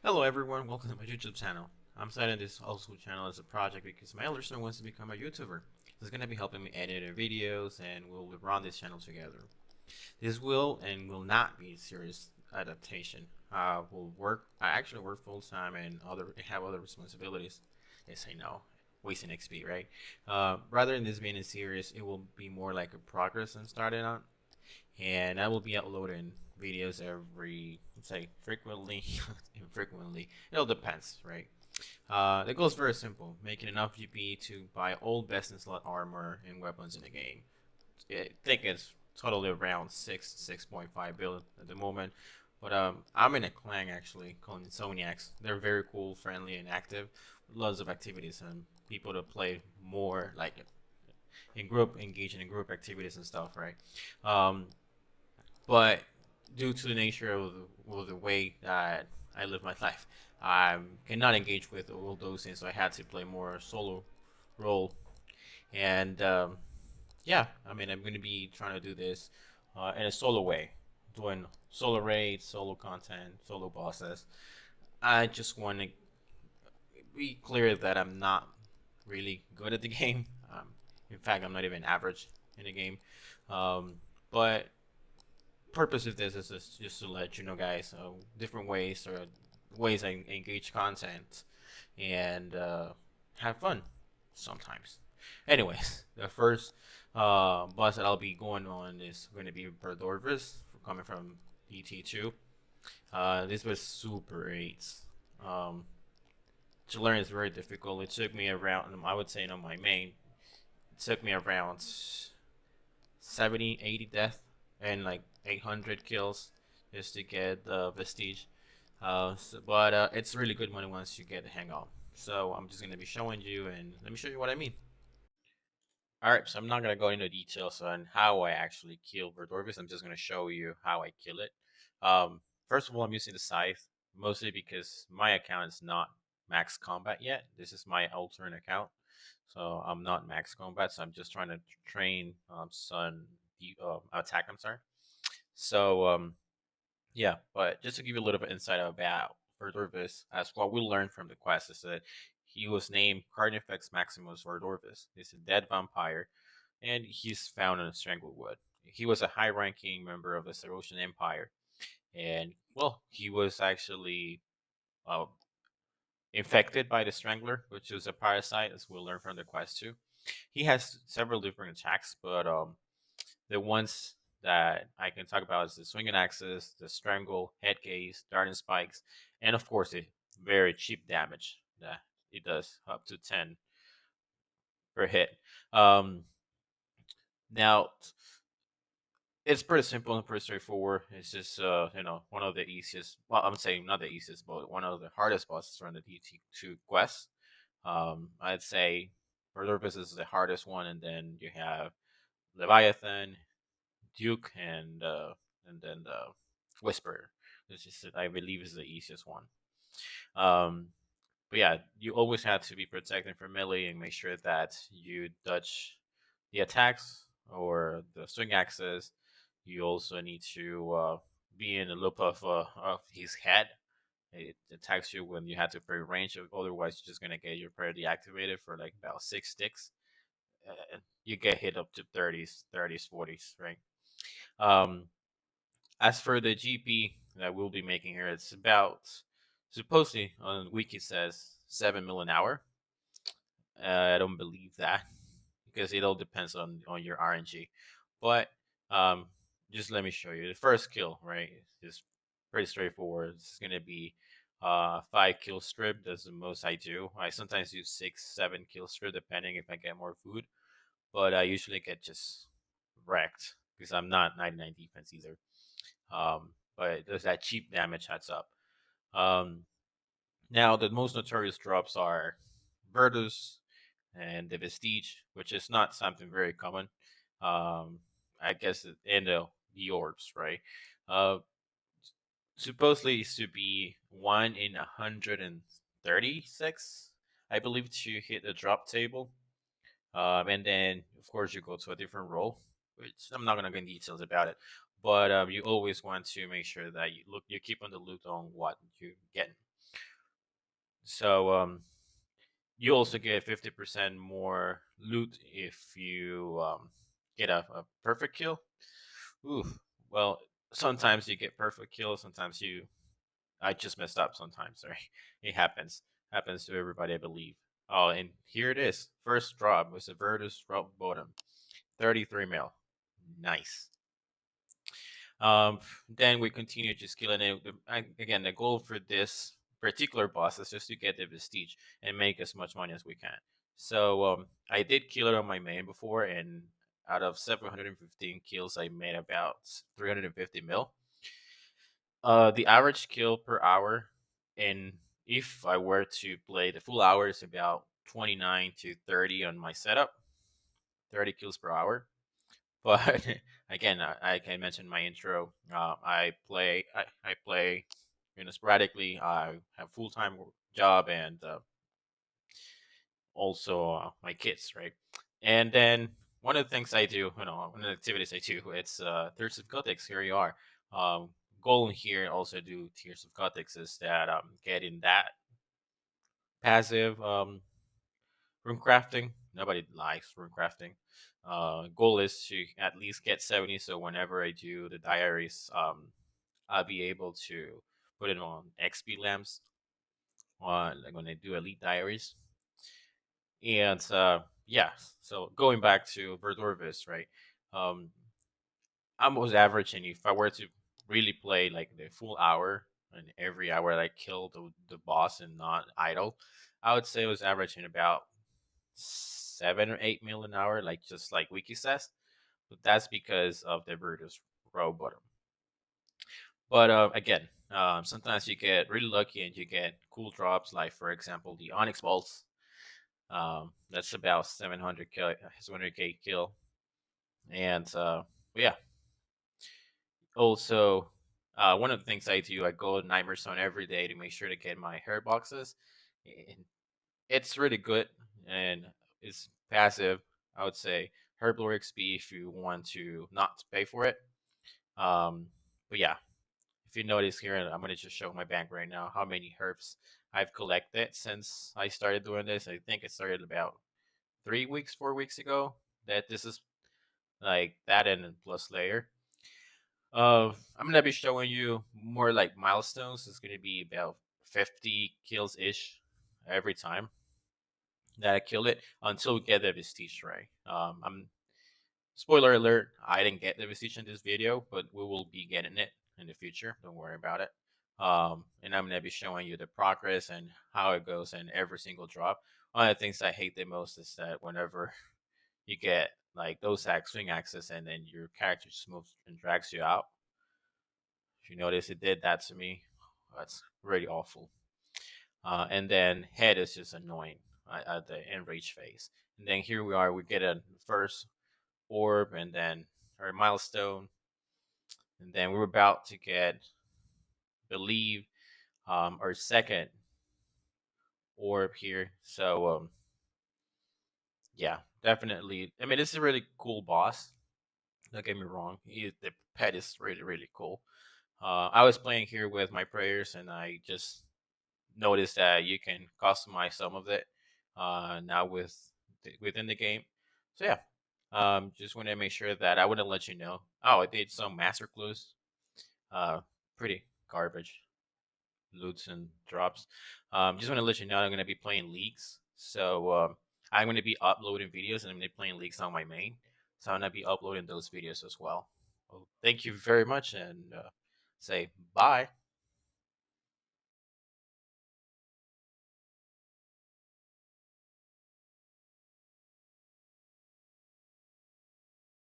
Hello everyone, welcome to my YouTube channel. I'm starting this also channel as a project because my listener wants to become a YouTuber. He's going to be helping me edit their videos and we'll run this channel together. This will and will not be a serious adaptation. I actually work full time and have other responsibilities. Yes, I know, wasting XP, right? Rather than this being a series, it will be more like a progress I'm starting on, and I will be uploading videos every, say, frequently, infrequently. It all depends, right? The goal is very simple: making enough GP to buy all best in slot armor and weapons in the game. I think it's totally around 6.5 billion at the moment. But I'm in a clan actually called Insomniacs. They're very cool, friendly, and active. Lots of activities and people to play more like in group, engaging in group activities and stuff, right? Um, but due to the nature of the way that I live my life, I cannot engage with all those things. So I had to play more solo role, and yeah, I mean I'm going to be trying to do this in a solo way, doing solo raids, solo content, solo bosses. I just want to be clear that I'm not really good at the game. In fact, I'm not even average in the game. Um, but purpose of this is just to let you know, guys, different ways or ways I engage content and have fun sometimes. Anyways, the first boss that I'll be going on is going to be Berdorvis, coming from DT2. This was Super 8. Um, to learn is very difficult. It took me around, I would say, on my main, it took me around 70, 80 death and like 800 kills just to get the Vestige. But it's really good money once you get the hang of. So I'm just gonna be showing you, and let me show you what I mean. All right, so I'm not gonna go into details on how I actually kill Verdorvis. I'm just gonna show you how I kill it. First of all, I'm using the scythe mostly because my account is not max combat yet. This is my alternate account, so I'm not max combat. So I'm just trying to train Sun attack. I'm sorry. So yeah, but just to give you a little bit insight about Verdorvis, as what we learned from the quest is that he was named Carnifex Maximus Verdorvis. He's a dead vampire, and he's found in Stranglewood. He was a high-ranking member of the Sarosian Empire, and well, he was actually uh, infected by the Strangler, which is a parasite, as we'll learn from the quest too. He has several different attacks, but the ones that I can talk about is the swinging axis, the strangle, head gaze, darting spikes, and of course the very cheap damage that it does, up to 10 per hit. Um, now it's pretty simple and pretty straightforward. It's just one of the easiest. Well, I'm saying not the easiest, but one of the hardest bosses from the DT2 quest. I'd say Murderous is the hardest one, and then you have Leviathan, Duke, and then the Whisperer. This is, I believe, is the easiest one. Um, but yeah, you always have to be protecting from melee and make sure that you dodge the attacks or the swing axes. You also need to be in the loop of his head. It attacks you when you have to free range. Otherwise, you're just gonna get your prayer deactivated for like about 6 ticks. You get hit up to 30s, 40s, right? Um, as for the GP that we'll be making here, it's about supposedly on wiki says 7 mil an hour. I don't believe that because it all depends on your RNG. But um, just let me show you the first kill. Right, it's pretty straightforward. It's gonna be 5 kill strip. That's the most I do. I sometimes do 6, 7 kill strip depending if I get more food. But I usually get just wrecked because I'm not 99 defense either. But there's that cheap damage heads up. Um, Now the most notorious drops are Virtus and the Vestige, which is not something very common. I guess in the orbs, right? Uh, Supposedly it's to be 1 in 136, I believe, to hit the drop table. And then of course you go to a different role, which I'm not gonna go in details about it. But you always want to make sure that you keep on the loop on what you get. So you also get 50% more loot if you get a perfect kill. Ooh, well, sometimes you get perfect kills. Sometimes you, I just messed up. Sometimes, sorry, it happens to everybody, I believe. Oh, and here it is. First drop was a Virtus rock bottom, 33 mil. Nice. Um, then we continue just killing it. Again, the goal for this particular boss is just to get the Vestige and make as much money as we can. So I did kill it on my main before, and out of 715 kills, I made about 350 mil. The average kill per hour, and if I were to play the full hour, is about 29 to 30 on my setup, 30 kills per hour. But again, I can mention my intro. I play, sporadically. I have full time job and also my kids, right? And then one of the things I do, one of the activities I do, it's Tears of Gothics. Here you are. Um, Goal here also do Tears of Gothics is that getting that passive room crafting. Nobody likes room crafting. Goal is to at least get 70. So whenever I do the diaries, I'll be able to put it on XP lamps on like when I do elite diaries. And yeah, so going back to Verdorvis, right? Um, I'm was averaging if I were to really play like the full hour and every hour that I kill the boss and not idle, I would say it was averaging about 7 or 8 mil an hour, like just like Wiki says. But that's because of the Virtus row bottom. But again, sometimes you get really lucky and you get cool drops, like for example the Onyx Bolts. That's about 700k kill, and yeah. Also, one of the things I do, I go to Nightmare Zone every day to make sure to get my hair boxes. And it's really good and it's passive. I would say Herblore XP if you want to not pay for it. Um, but yeah, if you notice here, I'm gonna just show my bank right now how many herbs I've collected since I started doing this. I think it started about 3 weeks, 4 weeks ago. That this is like that and plus layer. I'm gonna be showing you more like milestones. It's gonna be about 50 kills ish every time that I kill it until we get the Vestige right. I'm Spoiler alert, I didn't get the Vestige in this video, but we will be getting it in the future. Don't worry about it. And I'm gonna be showing you the progress and how it goes in every single drop. One of the things I hate the most is that whenever you get like those swing axes and then your character just moves and drags you out. If you notice, it did that to me. That's really awful. And then head is just annoying at the enrage phase. And then here we are, we get a first orb and then our milestone. And then we're about to get, believe, our second orb here. So, yeah, definitely. I mean, this is a really cool boss. Don't get me wrong. The pet is really, really cool. I was playing here with my prayers and I just noticed that you can customize some of it now within the game. So yeah, just want to make sure that I want to let you know. Oh, I did some master clues. Uh, Pretty garbage loots and drops. Just want to let you know I'm going to be playing leagues. So I'm going to be uploading videos and I'm going to be playing leagues on my main. So I'm going to be uploading those videos as well. Well, thank you very much and say bye.